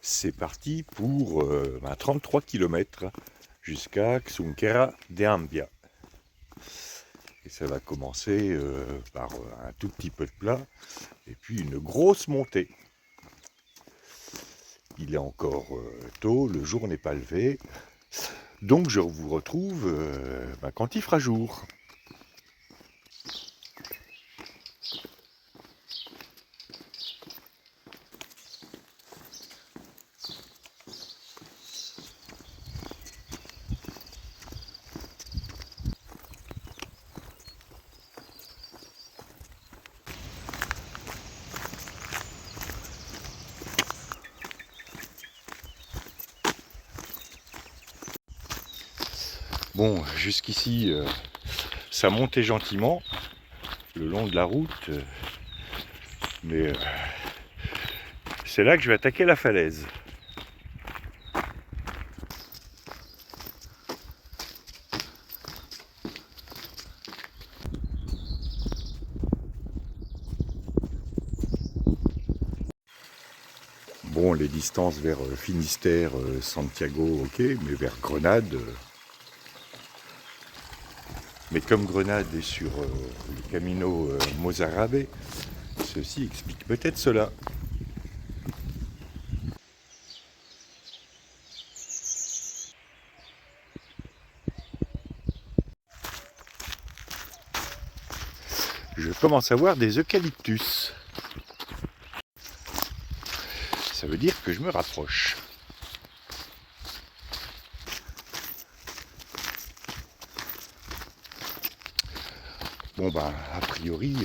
C'est parti pour 33 km jusqu'à Xunquera de Ambia. Et ça va commencer par un tout petit peu de plat et puis une grosse montée. Il est encore tôt, le jour n'est pas levé, donc je vous retrouve quand il fera jour. Bon, jusqu'ici, ça montait gentiment le long de la route, mais c'est là que je vais attaquer la falaise. Bon, les distances vers Finistère, Santiago, ok, mais vers Grenade. Mais comme Grenade est sur le Camino Mozarabe, ceci explique peut-être cela. Je commence à voir des eucalyptus. Ça veut dire que je me rapproche. Bon bah, a priori,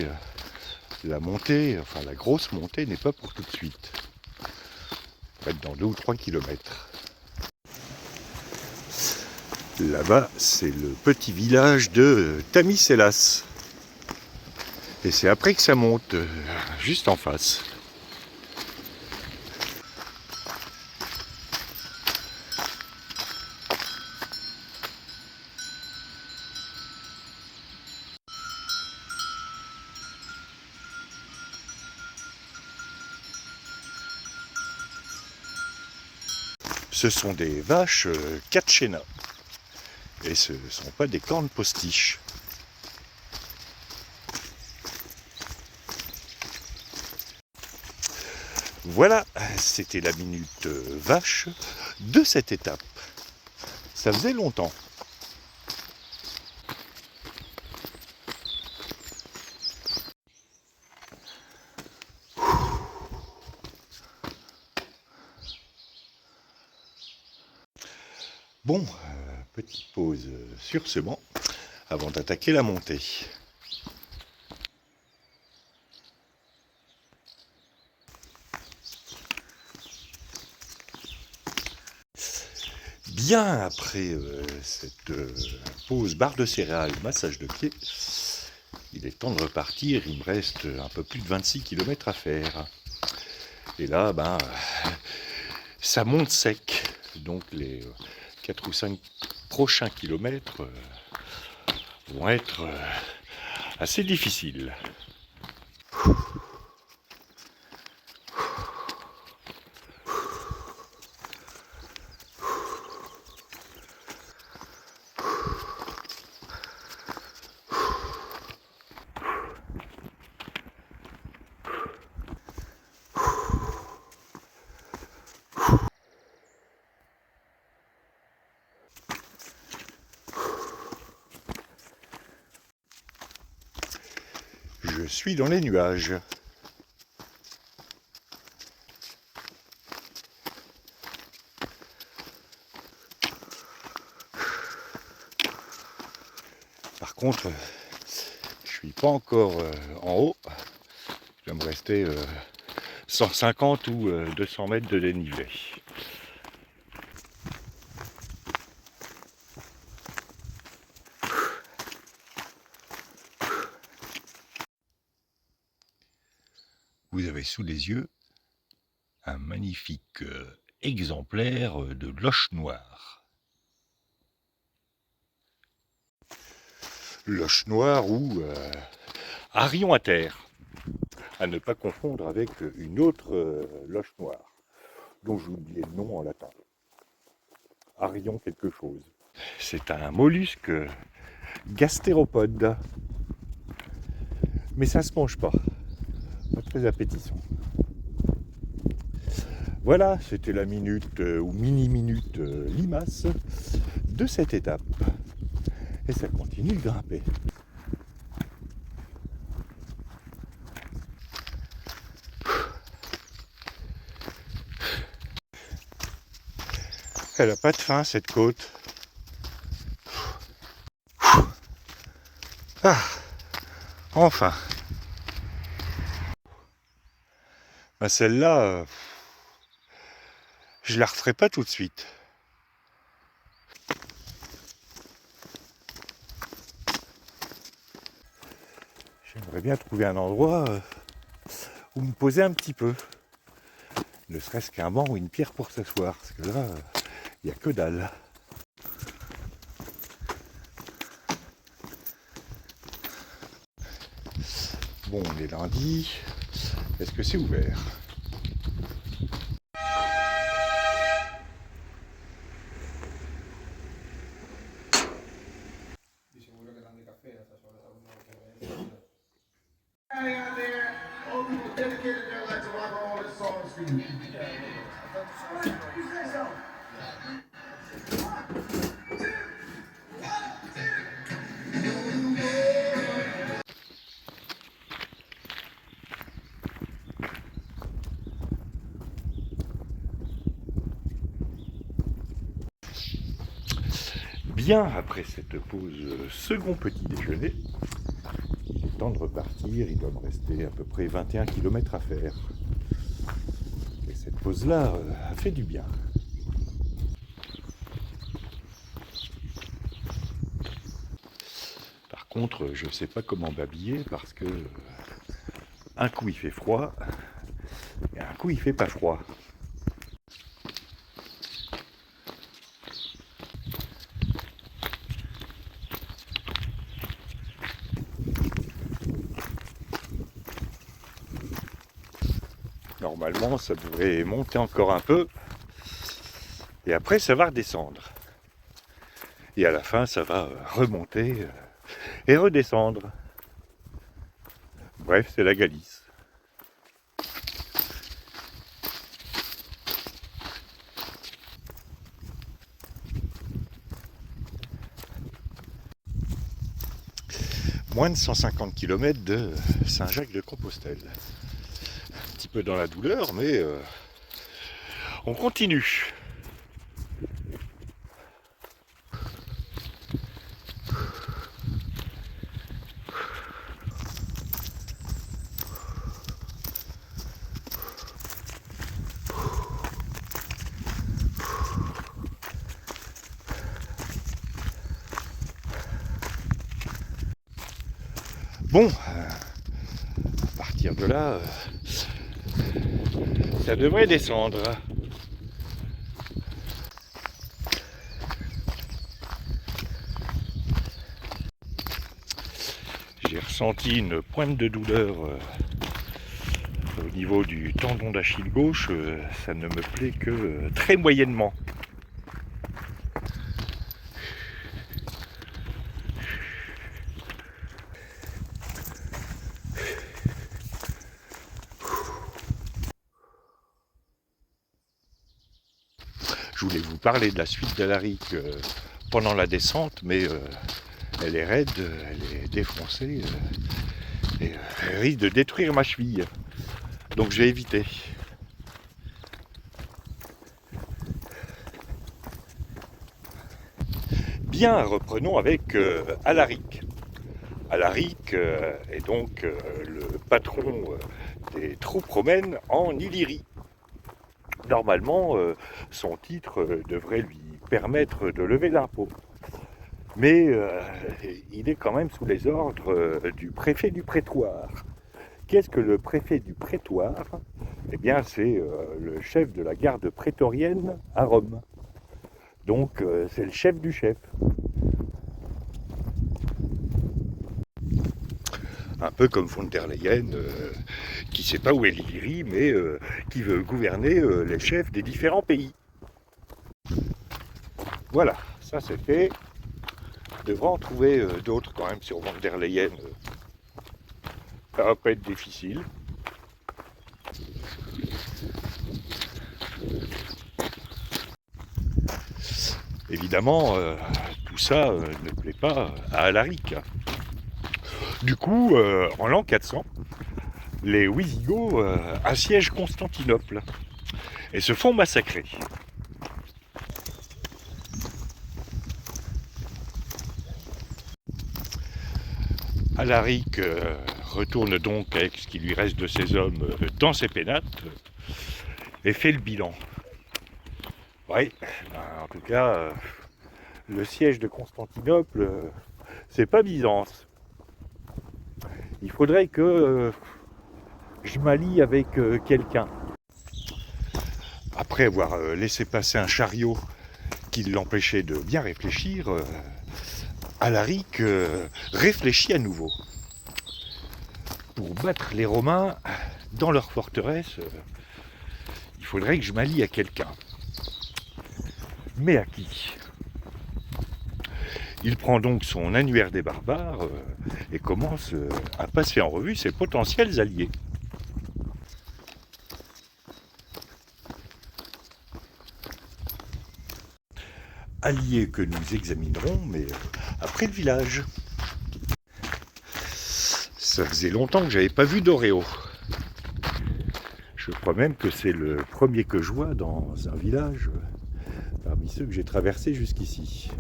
la montée, enfin la grosse montée n'est pas pour tout de suite. On va être dans 2 ou 3 kilomètres. Là-bas, c'est le petit village de Tamiselas. Et c'est après que ça monte, juste en face. Ce sont des vaches Katchena. Et ce ne sont pas des cornes postiches. Voilà, c'était la minute vache de cette étape. Ça faisait longtemps. Bon, petite pause sur ce banc avant d'attaquer la montée. Bien après cette pause barre de céréales, massage de pied, il est temps de repartir. Il me reste un peu plus de 26 km à faire. Et là, ça monte sec. Donc les 4 ou 5 prochains kilomètres vont être assez difficiles. Je suis dans les nuages. Par contre, je suis pas encore en haut. Il va me rester 150 ou 200 mètres de dénivelé. Vous avez sous les yeux un magnifique exemplaire de loche noire. Loche noire ou harion à terre, à ne pas confondre avec une autre loche noire. dont j'ai oublié le nom en latin. Arion quelque chose. C'est un mollusque gastéropode. Mais ça se mange pas. Pas très appétissant. Voilà, c'était la minute ou mini-minute limace de cette étape. Et ça continue de grimper. Elle n'a pas de fin cette côte. Ah, enfin. Ben celle-là, je la referai pas tout de suite. J'aimerais bien trouver un endroit où me poser un petit peu. Ne serait-ce qu'un banc ou une pierre pour s'asseoir. Parce que là, il n'y a que dalle. Bon, on est lundi. Est-ce que c'est ouvert ? Bien après cette pause second petit déjeuner, il est temps de repartir. Il doit me rester à peu près 21 km à faire. Et cette pause-là a fait du bien. Par contre, je ne sais pas comment m'habiller parce que un coup il fait froid et un coup il fait pas froid. Normalement, ça devrait monter encore un peu. Et après, ça va redescendre. Et à la fin, ça va remonter et redescendre. Bref, c'est la Galice. Moins de 150 km de Saint-Jacques-de-Compostelle. Un petit peu dans la douleur, mais on continue. Bon, à partir de là, ça devrait descendre. J'ai ressenti une pointe de douleur au niveau du tendon d'Achille gauche. Ça ne me plaît que très moyennement. Je voulais vous parler de la suite d'Alaric pendant la descente, mais elle est raide, elle est défoncée et elle risque de détruire ma cheville. Donc j'ai évité. Bien, reprenons avec Alaric. Alaric est donc le patron des troupes romaines en Illyrie. Normalement, son titre devrait lui permettre de lever l'impôt. Mais il est quand même sous les ordres du préfet du prétoire. Qu'est-ce que le préfet du prétoire ? Eh bien, c'est le chef de la garde prétorienne à Rome. Donc, c'est le chef du chef. Un peu comme von der Leyen, qui ne sait pas où est l'Illyrie, mais qui veut gouverner les chefs des différents pays. Voilà, ça c'est fait. On devra en trouver d'autres quand même sur von der Leyen. Ça va pas être difficile. Évidemment, tout ça ne plaît pas à Alaric. Du coup, en l'an 400, les Wisigoths assiègent Constantinople et se font massacrer. Alaric retourne donc avec ce qui lui reste de ses hommes dans ses pénates et fait le bilan. Oui, en tout cas, le siège de Constantinople, c'est pas Byzance. Il faudrait que je m'allie avec quelqu'un. Après avoir laissé passer un chariot qui l'empêchait de bien réfléchir, Alaric réfléchit à nouveau. Pour battre les Romains dans leur forteresse, il faudrait que je m'allie à quelqu'un. Mais à qui ? Il prend donc son annuaire des barbares et commence à passer en revue ses potentiels alliés. Alliés que nous examinerons, mais après le village. Ça faisait longtemps que j'avais pas vu d'Oreo. Je crois même que c'est le premier que je vois dans un village parmi ceux que j'ai traversés jusqu'ici.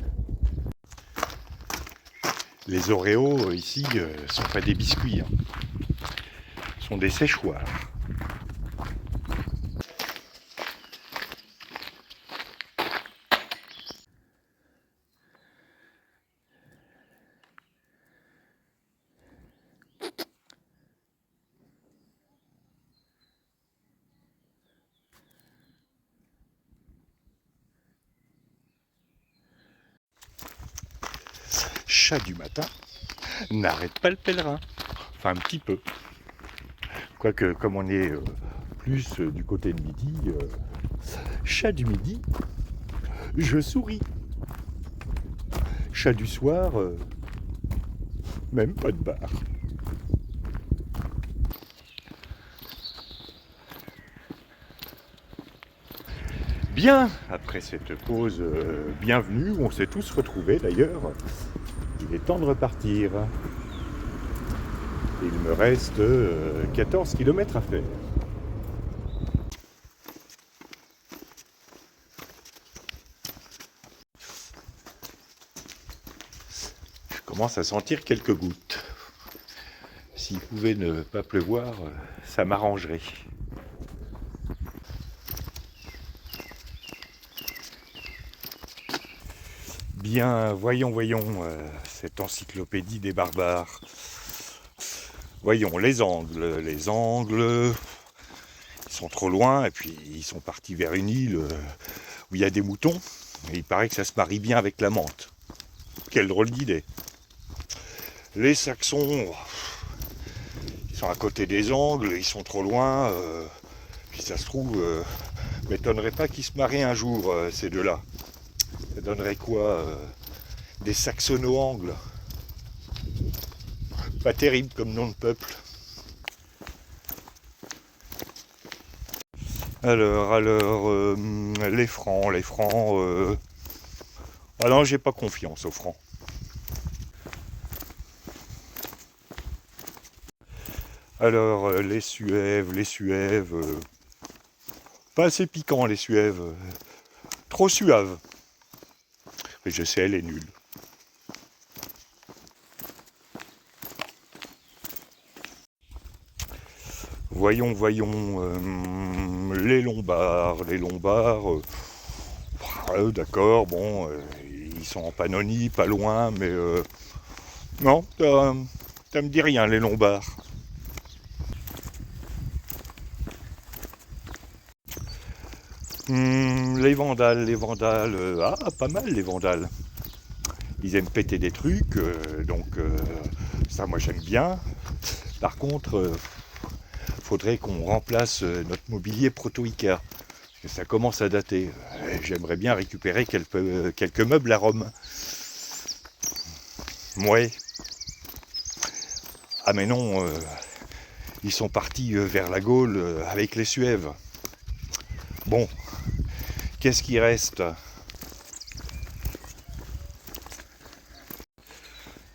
Les Oreos ici sont pas des biscuits, sont des séchoirs. Chat du matin n'arrête pas le pèlerin. Enfin, un petit peu. Quoique, comme on est plus du côté de midi, chat du midi, je souris. Chat du soir, même pas de barre. Bien, après cette pause bienvenue, on s'est tous retrouvés d'ailleurs. Il est temps de repartir. Il me reste 14 km à faire. Je commence à sentir quelques gouttes. S'il pouvait ne pas pleuvoir, ça m'arrangerait. Bien, voyons, cette encyclopédie des barbares. Voyons, les angles, ils sont trop loin, et puis ils sont partis vers une île où il y a des moutons, et il paraît que ça se marie bien avec la menthe. Quelle drôle d'idée. Les Saxons, ils sont à côté des angles, ils sont trop loin, puis ça se trouve, m'étonnerait pas qu'ils se marient un jour, ces deux-là. Ça donnerait quoi des saxono-angles. Pas terrible comme nom de peuple. Alors, les francs. Ah non, j'ai pas confiance aux francs. Alors, les suèves, pas assez piquant les suèves, trop suaves. Mais je sais, elle est nulle. Voyons, les Lombards, d'accord, bon, ils sont en Pannonie, pas loin, mais non, ça me dit rien, les Lombards. Les Vandales, pas mal les Vandales. Ils aiment péter des trucs, donc ça moi j'aime bien. Par contre, faudrait qu'on remplace notre mobilier proto-Ikea. Parce que ça commence à dater. J'aimerais bien récupérer quelques meubles à Rome. Ouais. Ah mais non, ils sont partis vers la Gaule avec les Suèves. Bon, qu'est-ce qui reste ?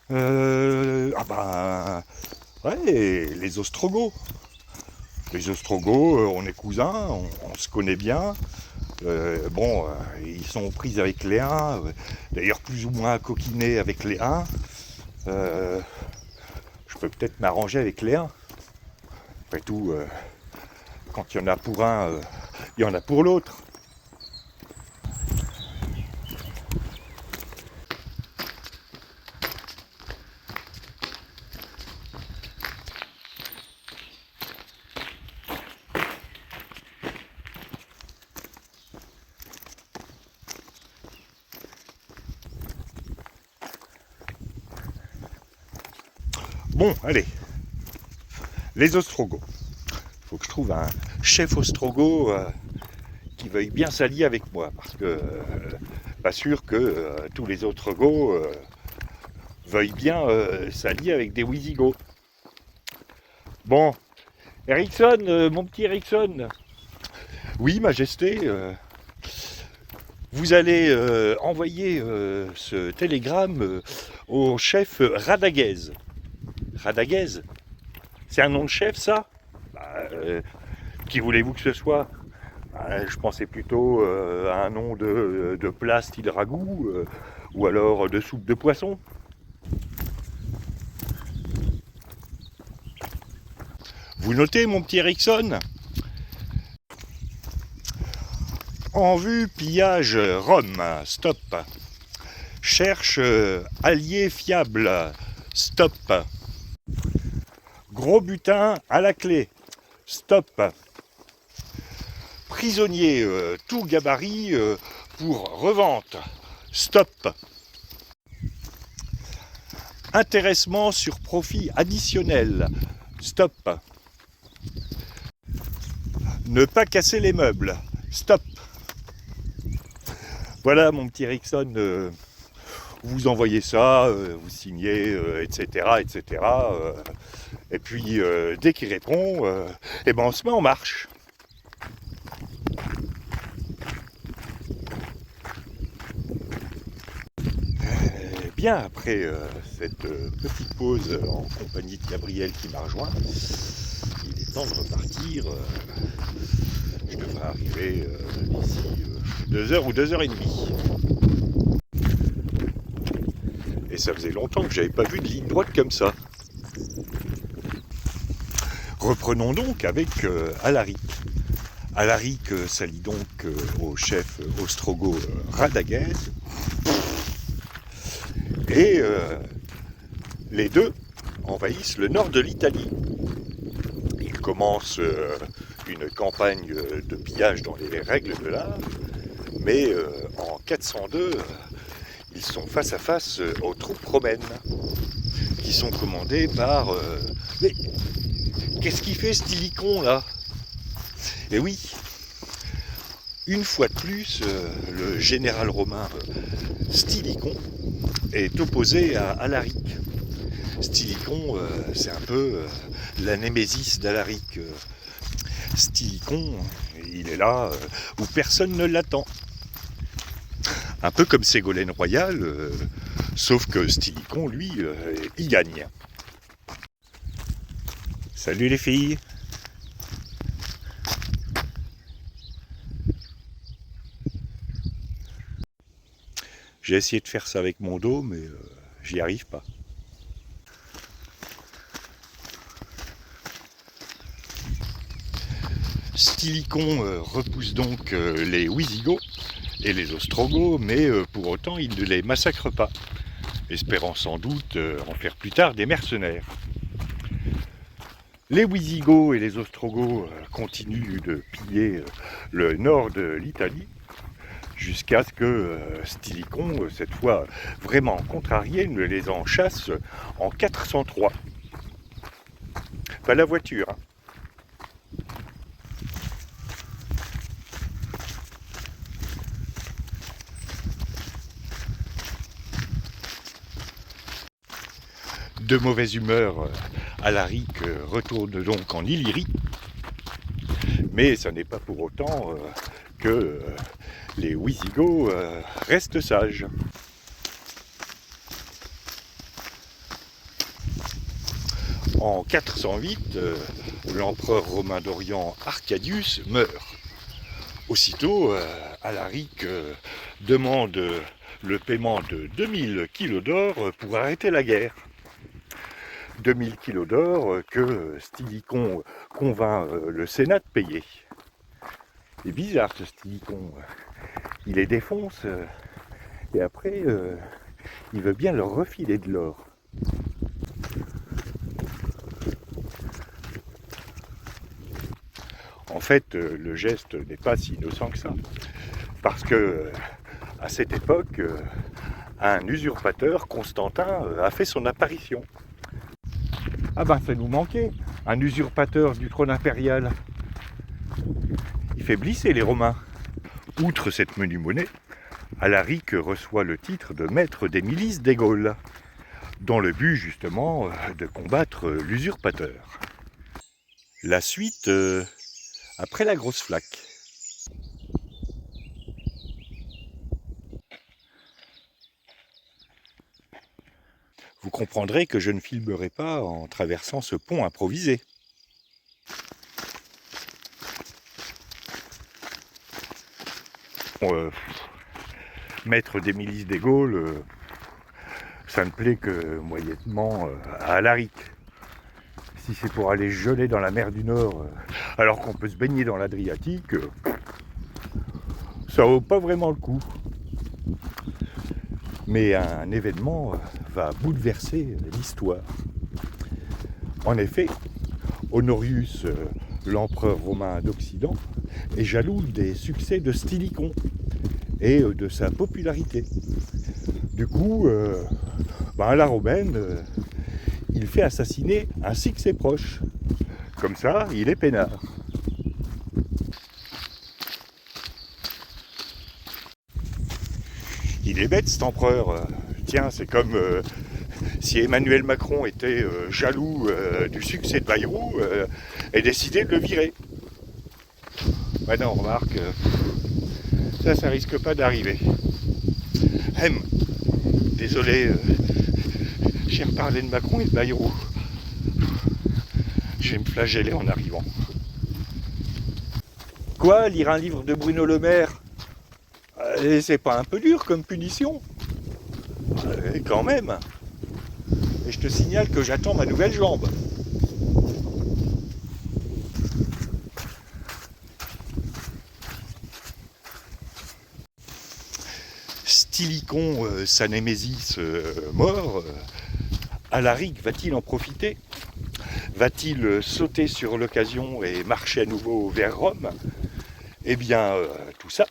Ah ben, ouais, les Ostrogoths. Les Ostrogoths, on est cousins, on se connaît bien. Bon, ils sont aux prises avec les Huns, d'ailleurs plus ou moins coquinés avec les Huns. Je peux peut-être m'arranger avec les Huns. Après tout, quand il y en a pour un, il y en a pour l'autre. Bon, allez, les Ostrogoths. Il faut que je trouve un chef ostrogoth qui veuille bien s'allier avec moi, parce que pas sûr que tous les Ostrogoths veuillent bien s'allier avec des Wisigoths. Bon, Ericsson, mon petit Ericsson. Oui, Majesté, vous allez envoyer ce télégramme au chef Radaghez. Radaghez ? C'est un nom de chef, ça ? Qui voulez-vous que ce soit ? Je pensais plutôt à un nom de plat style ragoût, ou alors de soupe de poisson. Vous notez, mon petit Ericsson ? En vue, pillage, Rome, stop. Cherche allié fiable, stop. Gros butin à la clé, stop. Prisonnier, tout gabarit pour revente, stop. Intéressement sur profit additionnel, stop. Ne pas casser les meubles, stop. Voilà mon petit Ericsson, vous envoyez ça, vous signez, etc. etc. Et puis dès qu'il répond, eh ben on se met en marche. Bien, après cette petite pause en compagnie de Gabriel qui m'a rejoint, il est temps de repartir. Je devrais arriver d'ici 2 heures ou 2h30. Et ça faisait longtemps que j'avais pas vu de ligne droite comme ça. Reprenons donc avec Alaric. Alaric s'allie donc au chef ostrogoth Radaghez. Et les deux envahissent le nord de l'Italie. Ils commencent une campagne de pillage dans les règles de l'art, mais en 402, ils sont face à face aux troupes romaines, qui sont commandées par... Mais qu'est-ce qu'il fait Stylicon là ? Eh oui, une fois de plus, le général romain Stylicon est opposé à Alaric. Stylicon, c'est un peu la némésis d'Alaric. Stylicon, il est là où personne ne l'attend. Un peu comme Ségolène Royal, sauf que Stylicon, lui, il gagne. Salut les filles! J'ai essayé de faire ça avec mon dos, mais j'y arrive pas. Stylicon repousse donc les Wisigoths et les Ostrogoths, mais pour autant il ne les massacre pas, espérant sans doute en faire plus tard des mercenaires. Les Wisigoths et les Ostrogoths continuent de piller le nord de l'Italie, jusqu'à ce que Stilicon, cette fois vraiment contrarié, ne les en chasse en 403. Pas la voiture, hein. De mauvaise humeur, Alaric retourne donc en Illyrie, mais ce n'est pas pour autant que les Wisigoths restent sages. En 408, l'empereur romain d'Orient Arcadius meurt. Aussitôt, Alaric demande le paiement de 2000 kilos d'or pour arrêter la guerre. 2000 kilos d'or que Stilicon convainc le Sénat de payer. C'est bizarre ce Stilicon. Il les défonce et après il veut bien leur refiler de l'or. En fait, le geste n'est pas si innocent que ça. Parce que à cette époque, un usurpateur, Constantin, a fait son apparition. Ah ben ça nous manquait, un usurpateur du trône impérial. Il fait blisser les Romains. Outre cette menue monnaie, Alaric reçoit le titre de maître des milices des Gaules, dans le but justement de combattre l'usurpateur. La suite après la grosse flaque. Vous comprendrez que je ne filmerai pas en traversant ce pont improvisé. Maître des milices des Gaules, ça ne plaît que moyennement à Alaric. Si c'est pour aller geler dans la mer du Nord, alors qu'on peut se baigner dans l'Adriatique, ça vaut pas vraiment le coup. Mais un événement va bouleverser l'histoire. En effet, Honorius, l'empereur romain d'Occident, est jaloux des succès de Stilicon et de sa popularité. Du coup, à la romaine, il fait assassiner ainsi que ses proches. Comme ça, il est peinard. Il est bête cet empereur. Tiens, c'est comme si Emmanuel Macron était jaloux du succès de Bayrou et décidait de le virer. Ouais non, remarque, ça risque pas d'arriver. Désolé, j'ai reparlé de Macron et de Bayrou. Je vais me flageller en arrivant. Quoi, lire un livre de Bruno Le Maire? C'est pas un peu dur comme punition? Quand même. Et je te signale que j'attends ma nouvelle jambe. Stilicon, sa némésis mort, Alaric va-t-il en profiter? Va-t-il sauter sur l'occasion et marcher à nouveau vers Rome? Eh bien, tout ça,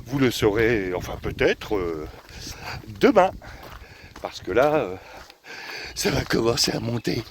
vous le saurez, enfin peut-être, demain. Parce que là, ça va commencer à monter.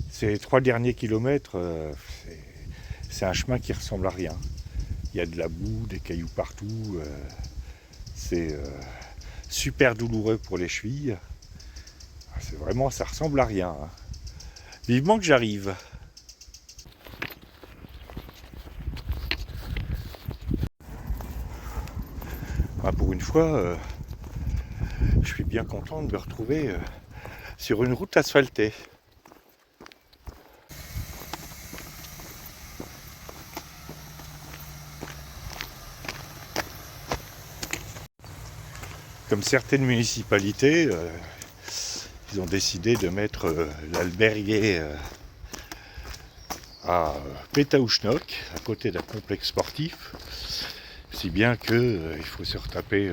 Ces 3 derniers kilomètres, c'est un chemin qui ressemble à rien. Il y a de la boue, des cailloux partout. C'est super douloureux pour les chevilles. C'est vraiment, ça ressemble à rien. Vivement que j'arrive. Pour une fois, Je suis bien content de me retrouver sur une route asphaltée. Comme certaines municipalités, ils ont décidé de mettre l'alberguer à Pétaouchnok, à côté d'un complexe sportif, si bien que il faut se retaper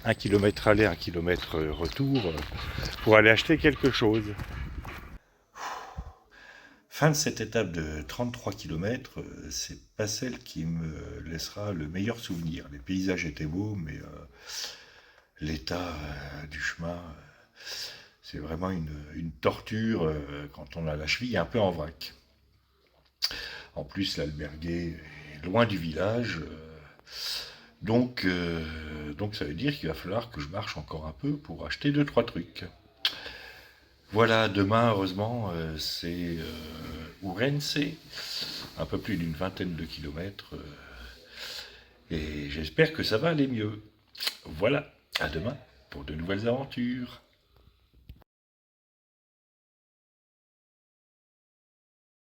1 kilomètre aller, 1 kilomètre retour pour aller acheter quelque chose. Fin de cette étape de 33 km, c'est pas celle qui me laissera le meilleur souvenir. Les paysages étaient beaux, mais l'état du chemin, c'est vraiment une torture quand on a la cheville un peu en vrac. En plus, l'alberguer est loin du village, donc ça veut dire qu'il va falloir que je marche encore un peu pour acheter 2 3 trucs. Voilà, demain, heureusement, c'est Ourense, un peu plus d'une vingtaine de kilomètres, et j'espère que ça va aller mieux. Voilà, à demain pour de nouvelles aventures.